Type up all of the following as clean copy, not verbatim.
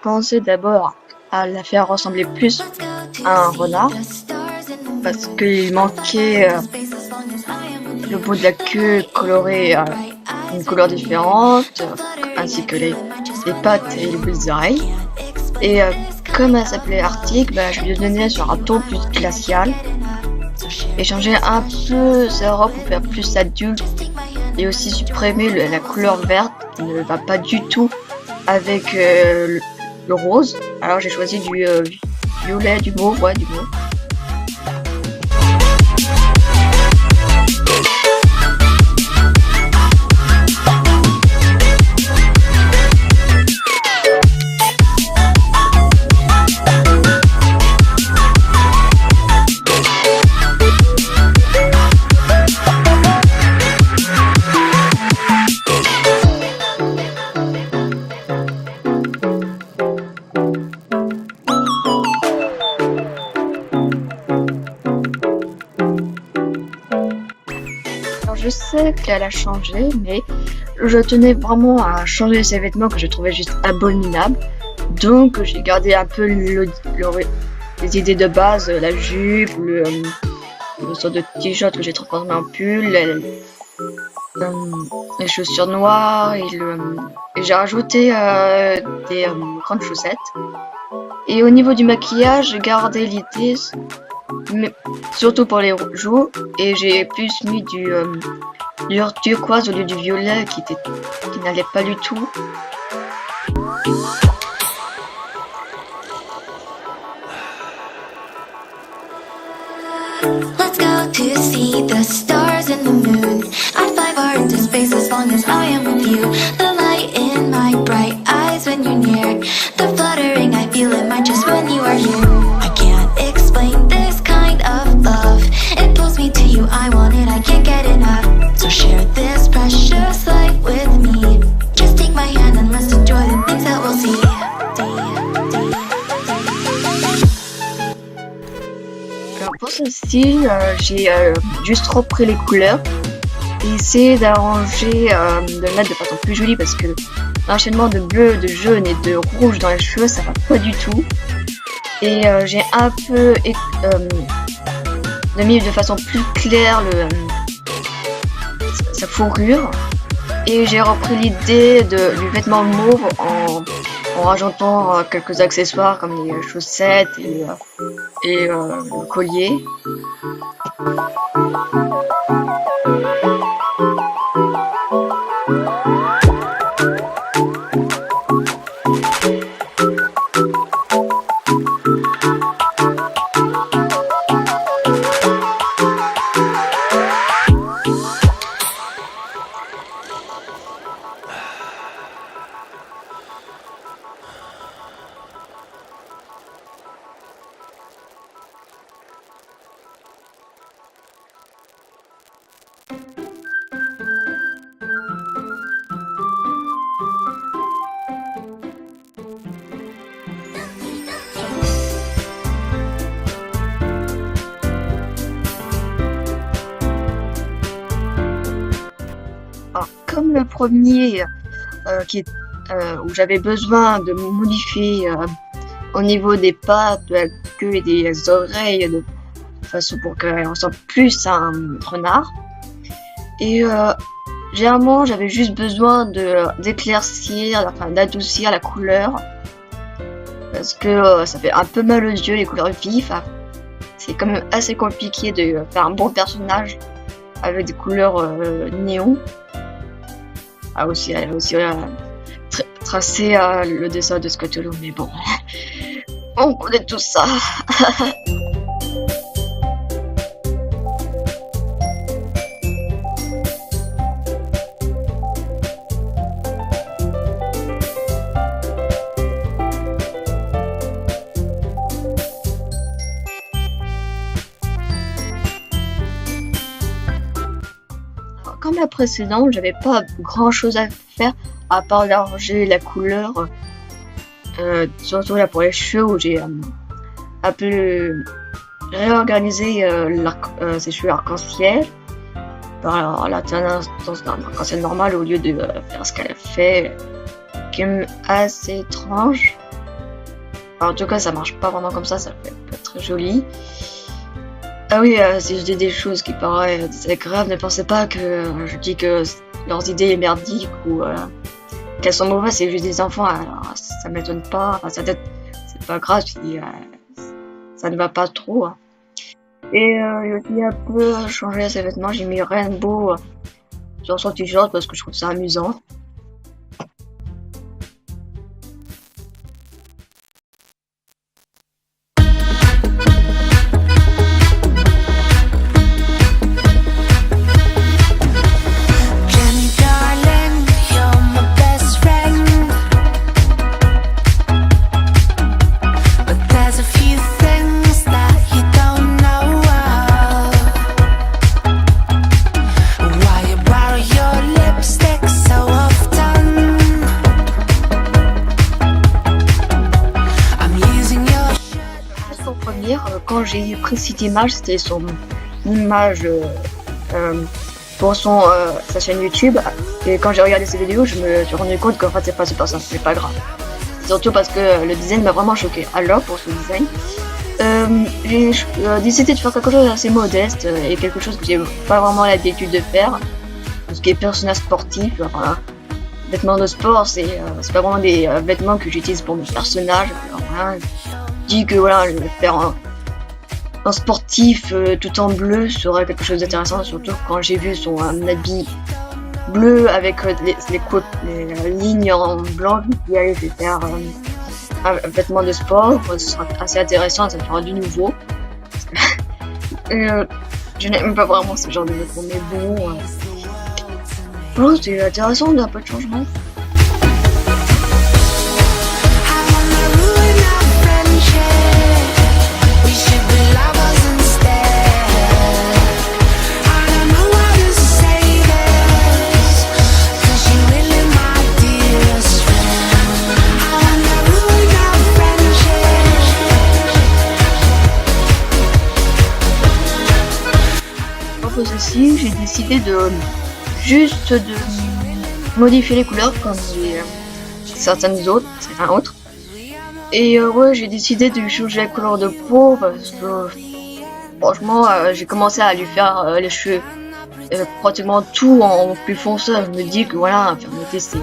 commencé d'abord à la faire ressembler plus à un renard parce qu'il manquait le bout de la queue coloré une couleur différente, ainsi que les pattes et les bouts des oreilles. Et comme elle s'appelait Arctic, je lui ai donné sur un ton plus glacial et changé un peu sa robe pour faire plus adulte et aussi supprimer la couleur verte qui ne va pas du tout avec le rose. Alors j'ai choisi du violet, du mauve, du mauve. Je sais qu'elle a changé, mais je tenais vraiment à changer ses vêtements que je trouvais juste abominables. Donc j'ai gardé un peu les idées de base, la jupe, le sorte de t-shirt que j'ai transformé en pull, les chaussures noires et j'ai rajouté des grandes chaussettes. Et au niveau du maquillage, j'ai gardé l'idée, mais surtout pour les joues, et j'ai plus mis du turquoise au lieu du violet qui n'allait pas du tout. Let's go to see the stars and the moon. I'd fly far into space as long as I am with you. The light in my bright eyes when you're near. The fluttering I feel in my chest when you are here. I can't explain this kind of love. It pulls me to you, I want it, I can't get enough. So share this precious light with me. Just take my hand and let's enjoy the things that we'll see. Alors pour ce style, j'ai juste repris les couleurs et essayé d'arranger, de le mettre de façon plus jolie parce que l'enchaînement de bleu, de jaune et de rouge dans les cheveux, ça va pas du tout. Et j'ai un peu mis de façon plus claire sa fourrure. Et j'ai repris l'idée du vêtement mauve en rajoutant quelques accessoires comme les chaussettes et le collier. Alors, comme le premier où j'avais besoin de modifier au niveau des pattes, de la queue et des oreilles de façon pour qu'elle ressemble plus à un renard. Et généralement j'avais juste besoin d'éclaircir, d'adoucir la couleur parce que ça fait un peu mal aux yeux les couleurs vives. C'est quand même assez compliqué de faire un bon personnage avec des couleurs néon. Elle a aussi tracé le dessin de Scotolo, mais bon, on connaît tout ça. Comme la précédente, j'avais pas grand chose à faire à part d'arranger la couleur, surtout là pour les cheveux où j'ai un peu réorganisé ses cheveux arc-en-ciel par la tendance d'un arc-en-ciel normal au lieu de faire ce qu'elle a fait, qui est assez étrange. Enfin, en tout cas, ça marche pas vraiment comme ça fait pas très joli. Ah oui, si je dis des choses qui paraissent graves, ne pensez pas que je dis que leurs idées merdiques ou qu'elles sont mauvaises, c'est juste des enfants, alors ça m'étonne pas, enfin, c'est pas grave si ça ne va pas trop. Hein. Et j'ai aussi un peu changé ses vêtements, j'ai mis Rainbow sur son t-shirt parce que je trouve ça amusant. Quand j'ai pris cette image, c'était son image pour sa chaîne YouTube. Et quand j'ai regardé ces vidéos, je me suis rendu compte qu'en fait c'est pas super simple, c'est pas grave. Surtout parce que le design m'a vraiment choqué. Alors pour ce design, j'ai décidé de faire quelque chose d'assez modeste et quelque chose que j'ai pas vraiment l'habitude de faire. Tout ce qui est personnage sportif, enfin, vêtements de sport, c'est pas vraiment des vêtements que j'utilise pour mes personnages. Alors, voilà, je dis que voilà, je vais faire un sportif tout en bleu serait quelque chose d'intéressant, surtout quand j'ai vu son habit bleu avec les lignes en blanc qui allait faire un vêtement de sport. Ce sera assez intéressant, ça fera du nouveau. Je n'aime pas vraiment ce genre de vêtements, mais bon, c'est intéressant d'un peu de changement. Ceci, j'ai décidé de modifier les couleurs comme certains autres. Et ouais, j'ai décidé de changer la couleur de peau parce que franchement, j'ai commencé à lui faire les cheveux pratiquement tout en plus foncé. Je me dis que voilà, c'est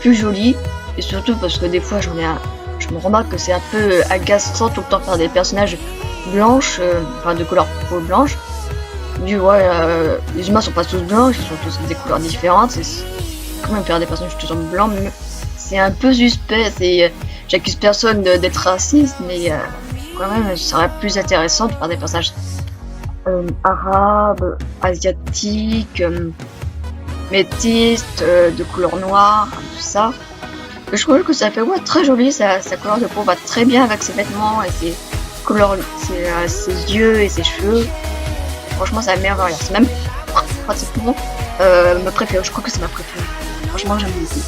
plus joli, et surtout parce que des fois je me remarque que c'est un peu agaçant tout le temps faire des personnages blanches, enfin de couleur peau blanche. Les humains sont pas tous blancs, ils sont tous des couleurs différentes. C'est quand même faire des personnages tous en blanc, mais c'est un peu suspect. J'accuse personne d'être raciste, mais quand même, ce serait plus intéressant de faire des personnages arabes, asiatiques, métis, de couleur noire, tout ça. Je trouve que ça fait très joli. Sa couleur de peau va très bien avec ses vêtements et ses yeux et ses cheveux. Franchement, c'est la meilleure variante. C'est même pratiquement ma préférée. Je crois que c'est ma préférée. Franchement, j'aime beaucoup.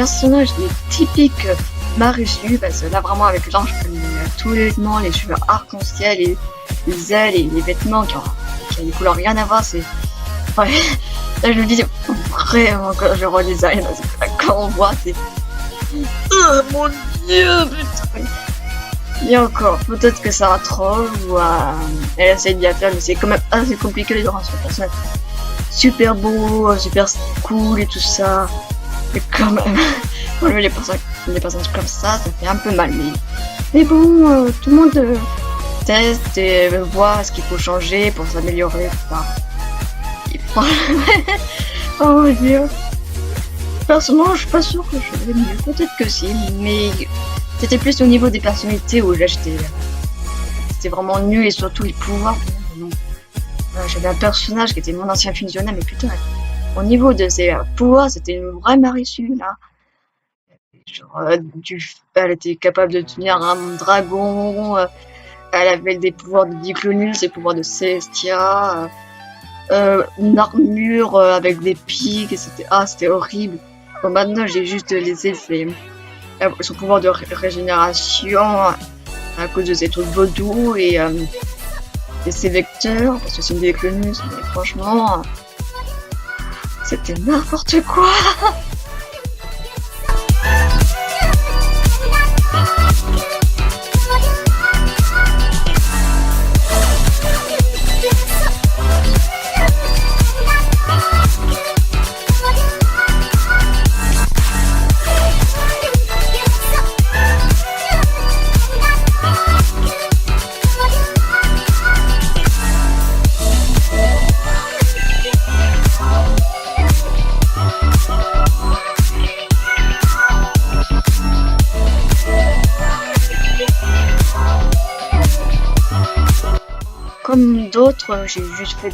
personnage est typique Marisu, parce que là vraiment avec l'ange, tous les vêtements, les cheveux arc-en-ciel, les ailes et les vêtements qui ont des couleurs rien à voir, c'est... Ouais, là je me dis vraiment quand je redesign, quand on voit c'est... Oh mon dieu, putain. Et encore, peut-être que ça troll ou elle essaie de bien faire, mais c'est quand même assez compliqué de rendre son personnage super beau, super cool et tout ça. Mais quand même, enlever les personnages comme ça fait un peu mal. Mais bon, tout le monde teste et voit ce qu'il faut changer pour s'améliorer. Enfin, oh mon dieu. Personnellement, je suis pas sûre que je vais mieux. Peut-être que si, mais c'était plus au niveau des personnalités où là c'était vraiment nul et surtout les pouvoirs. J'avais un personnage qui était mon ancien fusionnel, mais putain, au niveau de ses pouvoirs, c'était une vraie Marisu là. Genre, elle était capable de tenir un dragon, elle avait des pouvoirs de Diclonus, des pouvoirs de Celestia, une armure avec des pics, et c'était horrible. Bon, maintenant j'ai juste laissé son pouvoir de régénération à cause de ses trucs vaudou et ses vecteurs, parce que c'est une Diclonus, mais franchement, c'était n'importe quoi. Comme d'autres, j'ai juste fait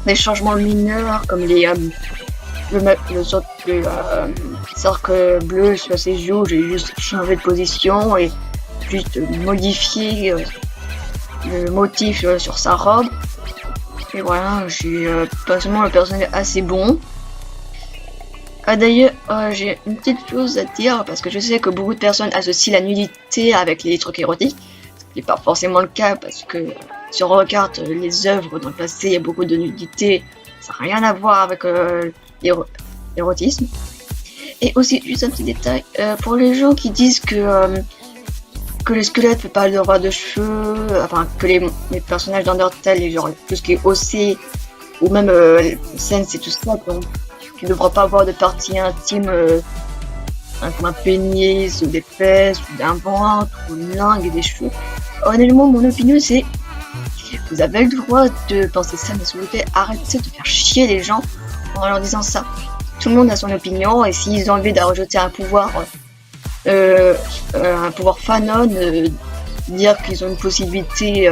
des changements mineurs, comme le cercle bleu sur ses joues, j'ai juste changé de position et juste modifié le motif sur sa robe. Et voilà, j'ai personnellement le personnage assez bon. D'ailleurs, j'ai une petite chose à dire, parce que je sais que beaucoup de personnes associent la nudité avec les trucs érotiques, ce qui n'est pas forcément le cas, parce que si on regarde les œuvres dans le passé, il y a beaucoup de nudité, ça n'a rien à voir avec l'érotisme. Et aussi, juste un petit détail, pour les gens qui disent que le squelette ne peut pas avoir de cheveux, enfin que les personnages d'Undertale, genre tout ce qui est ossé, ou même Sense et tout ça, qui ne devra pas avoir de partie intime comme un pénis, ou des fesses, ou d'un ventre, ou une langue et des cheveux. Honnêtement, mon opinion c'est: vous avez le droit de penser ça, mais s'il vous plaît, arrêtez de faire chier les gens en leur disant ça. Tout le monde a son opinion, et s'ils ont envie de rajouter un pouvoir fanon, dire qu'ils ont une possibilité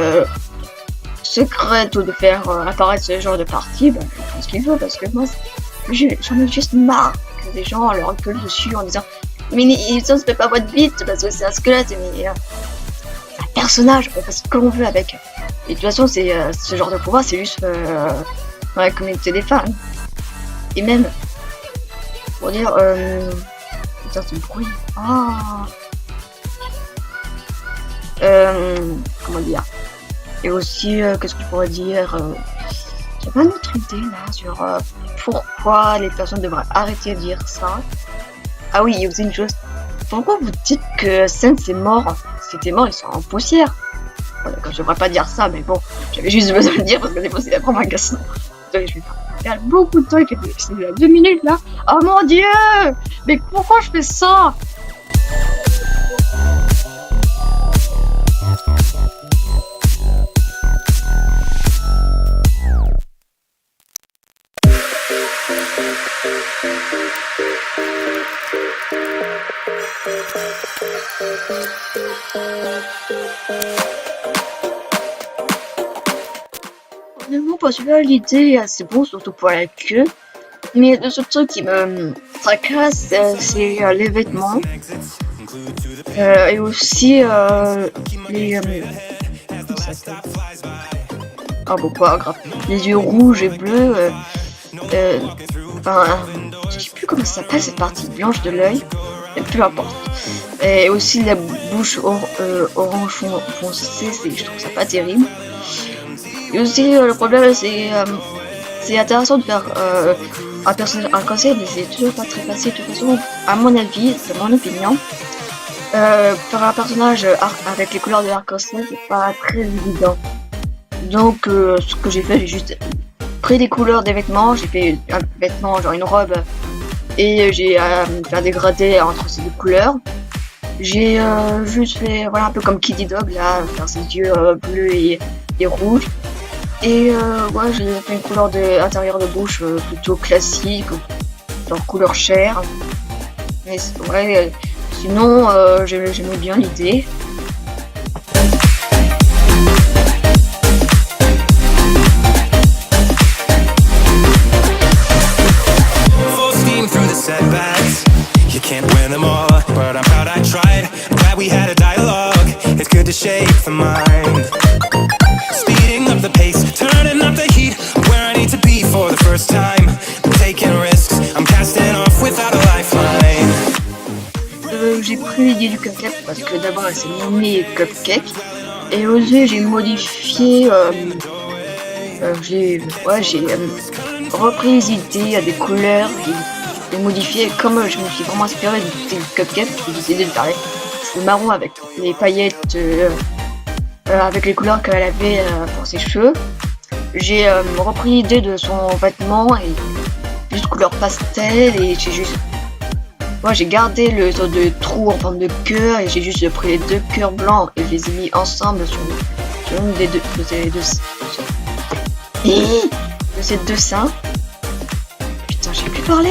secrète ou de faire apparaître ce genre de partie, ben, je fais ce qu'ils veulent, parce que moi, j'en ai juste marre que les gens leur gueulent dessus en disant: mais ça se fait pas votre bite parce que c'est un squelette, mais un personnage, on fait ce qu'on veut avec. Et de toute façon, c'est ce genre de pouvoir, c'est juste dans la communauté des fans. Et même, pour dire, putain, c'est le bruit. Comment dire? Et aussi, qu'est-ce que je pourrais dire? J'avais une autre idée là sur pourquoi les personnes devraient arrêter de dire ça. Ah oui, il y a aussi une chose. Pourquoi vous dites que Sense est mort? C'était mort, ils sont en poussière. Bon, d'accord, je devrais pas dire ça, mais bon, j'avais juste besoin de le dire parce que des fois c'est vraiment agaçant. Donc, je vais faire beaucoup de temps, c'est 2 minutes là. Oh mon dieu! Mais pourquoi je fais ça? Honnêtement, pour celui-là, l'idée c'est bon, surtout pour la queue. Mais le seul truc qui me tracasse, c'est les vêtements. Et aussi les... comment ça s'appelle? Ah bon, pas grave. Les yeux rouges et bleus. Enfin, je sais plus plus comment ça s'appelle cette partie blanche de l'œil, mais peu importe. Et aussi la bouche orange foncé, je trouve ça pas terrible. Et aussi le problème c'est intéressant de faire un personnage arc-en-ciel, mais c'est toujours pas très facile. De toute façon, à mon avis, c'est mon opinion, faire un personnage avec les couleurs de l'arc-en-ciel, c'est pas très évident. Donc ce que j'ai fait, j'ai juste pris des couleurs des vêtements, j'ai fait un vêtement genre une robe et j'ai fait un dégradé entre ces deux couleurs. J'ai juste fait voilà un peu comme Kitty Dog là, faire ses yeux bleus et rouges. Et ouais, j'ai fait une couleur de intérieur de bouche plutôt classique, genre couleur chair. Mais ouais, sinon j'aimais bien l'idée. Setbacks, you can't win them all, but I'm proud I tried. I'm glad we had a dialogue. It's good to shape the mind. Speeding up the pace, turning up the heat. Where I need to be for the first time. I'm taking risks, I'm casting off without a lifeline. J'ai pris l'idée du cupcake parce que d'abord elle s'est nommée Cupcake. Et osé, j'ai modifié. J'ai repris les idées à des couleurs. Et modifié comme je me suis vraiment inspiré du Cupcake, j'ai décidé de faire les cheveux marrons avec les paillettes, avec les couleurs qu'elle avait pour ses cheveux. J'ai repris l'idée de son vêtement et juste couleur pastel et j'ai juste, moi j'ai gardé le sorte de trou en forme de cœur et j'ai juste pris les deux cœurs blancs et je les ai mis ensemble sur une des deux de ces deux seins. Putain, j'ai plus parlé.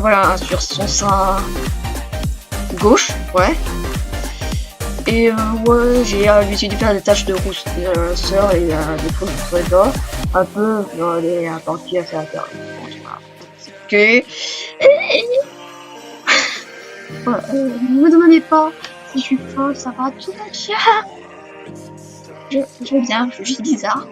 Voilà, sur son sein gauche, ouais. Et ouais, j'ai décidé de faire des taches de rousseur et des trucs sur les doigts, un peu dans les parties assez intérieures. Ok. Ne me demandez pas si je suis folle, ça va tout va bien. Je vais bien, je suis juste bizarre.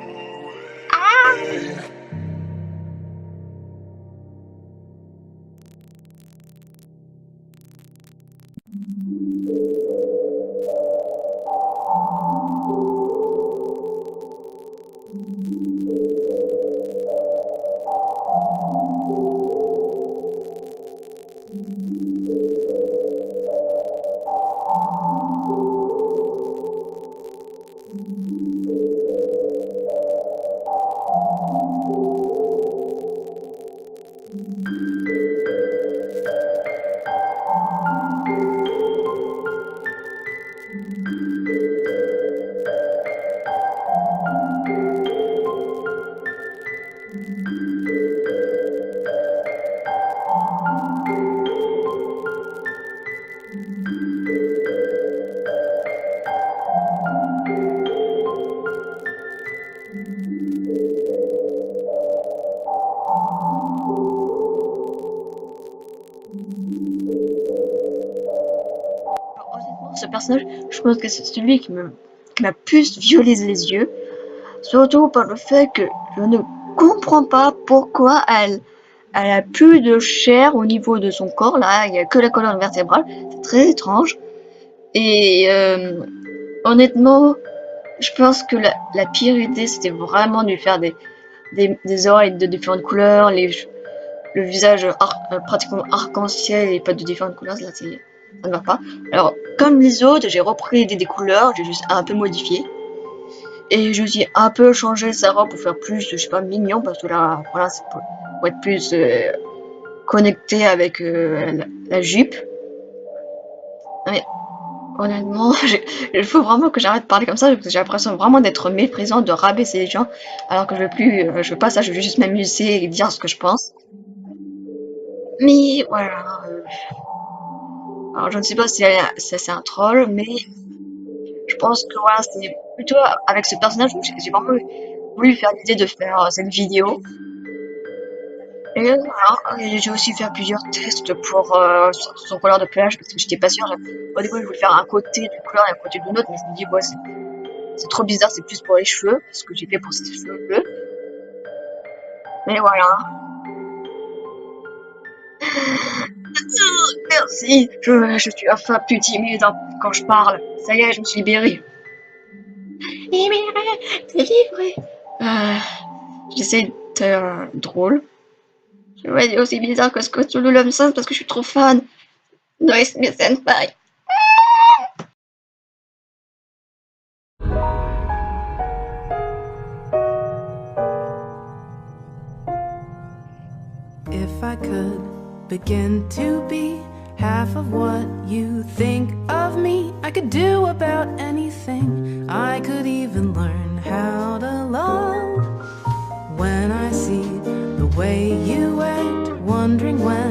Ce personnage, je pense que c'est celui qui m'a plus violé les yeux, surtout par le fait que je ne comprends pas pourquoi elle a plus de chair au niveau de son corps, là, il n'y a que la colonne vertébrale, c'est très étrange. Et honnêtement, je pense que la pire idée, c'était vraiment de lui faire des oreilles de différentes couleurs, le visage pratiquement arc-en-ciel et pas de différentes couleurs, là, ça ne va pas. Alors, comme les autres, j'ai repris des couleurs, j'ai juste un peu modifié. Et j'ai aussi un peu changé sa robe pour faire plus, je sais pas, mignon, parce que là, voilà, c'est pour être plus connecté avec la jupe. Mais honnêtement, il faut vraiment que j'arrête de parler comme ça, parce que j'ai l'impression vraiment d'être méprisant, de rabaisser les gens, alors que je veux pas ça, je veux juste m'amuser et dire ce que je pense. Mais voilà. Alors je ne sais pas si c'est un troll, mais je pense que voilà, c'est plutôt avec ce personnage où j'ai vraiment voulu faire l'idée de faire cette vidéo. Et voilà, et j'ai aussi fait plusieurs tests pour son couleur de pelage parce que j'étais pas sûre. Au début, je voulais faire un côté d'une couleur et un côté d'une autre, mais je me dis, ouais, c'est trop bizarre, c'est plus pour les cheveux, parce que j'ai fait pour ses cheveux bleus. Mais voilà. Merci, je suis enfin plus timide quand je parle. Ça y est, je me suis libérée. Libérée, délivrée. Euh, J'essaie d'être drôle. Je vais être aussi bizarre que ce que tu le sens parce que je suis trop fan. Noise me senpai. If I could begin to be half of what you think of me, I could do about anything. I could even learn how to love. When I see the way you act, wondering when